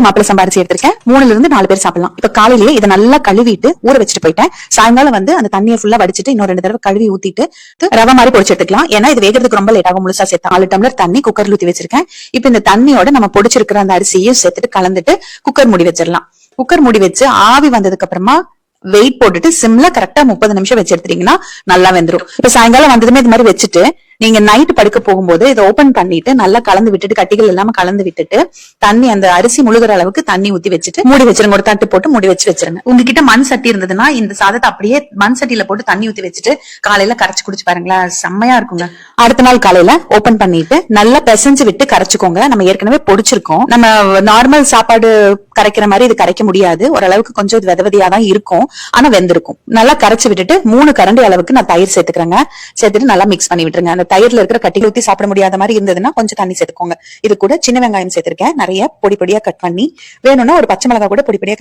மாப்பிள சம்பாரிச்சு எடுத்திருக்கேன். 3ல இருந்து 4 பேர் சாப்பிடலாம். இப்ப காலையிலேயே இதை நல்லா கழுவிட்டு ஊற வச்சுட்டு போயிட்டேன். சாயங்காலம் வந்து அந்த தண்ணியை ஃபுல்லா வடிச்சிட்டு இன்னும் 2 தடவை கழுவி ஊத்திட்டு ரவை மாதிரி பொடிச்சு எடுத்துக்கலாம். ஏன்னா இது வேகிறதுக்கு ரொம்ப லேட் ஆகும். முழுசா சேர்த்து 4 டம்ளர் தண்ணி குக்கர்ல ஊத்தி வச்சிருக்கேன். இப்ப இந்த தண்ணியோட நம்ம பொடிச்சிருக்கிற அந்த அரிசியும் சேர்த்துட்டு கலந்துட்டு குக்கர் மூடி வச்சிடலாம். குக்கர் மூடி வச்சு ஆவி வந்ததுக்கு அப்புறமா வெயிட் போட்டுட்டு சிம்ல கரெக்டா 30 நிமிஷம் வச்சு எடுத்துட்டீங்கன்னா நல்லா வெந்துரும். இப்ப சாயங்காலம் வந்ததுமே இது மாதிரி வச்சுட்டு நீங்க நைட் படுக்க போகும்போது இதை ஓபன் பண்ணிட்டு நல்லா கலந்து விட்டுட்டு கட்டிகள் இல்லாம கலந்து விட்டுட்டு தண்ணி அந்த அரிசி முழுகிற அளவுக்கு தண்ணி ஊத்தி வச்சுட்டு மூடி வச்சிருங்க. ஒரு தட்டு போட்டு மூடி வச்சிருங்க. உங்ககிட்ட மண் சட்டி இருந்ததுன்னா இந்த சாதத்தை அப்படியே மண் சட்டியில போட்டு தண்ணி ஊத்தி வச்சுட்டு காலையில கரைச்சு குடிச்சு பாருங்களேன், செம்மையா இருக்குங்க. அடுத்த நாள் காலையில ஓபன் பண்ணிட்டு நல்லா பிசைஞ்சு விட்டு கரைச்சுக்கோங்க. நம்ம ஏற்கனவே பொடிச்சிருக்கோம். நம்ம நார்மல் சாப்பாடு கரைக்கிற மாதிரி இது கரைக்க முடியாது. ஓரளவுக்கு கொஞ்சம் இது விதவதியா தான் இருக்கும், ஆனா வெந்திருக்கும். நல்லா கரைச்சு விட்டுட்டு 3 கரண்டி அளவுக்கு நான் தயிர் சேர்த்துக்கிறேங்க. சேர்த்துட்டு நல்லா மிக்ஸ் பண்ணி விட்டுருங்க. அந்த தயிர்ல இருக்கிற கட்டிகள் ஊத்தி சாப்பிட முடியாத மாதிரி இருந்ததுன்னா கொஞ்சம் தண்ணி சேர்த்துக்கோங்க. இது கூட சின்ன வெங்காயம் சேர்த்திருக்கேன், நிறைய பொடி பொடியா கட் பண்ணி. வேணும்னா ஒரு பச்சை மிளகாய் கூட பொடி பொடியா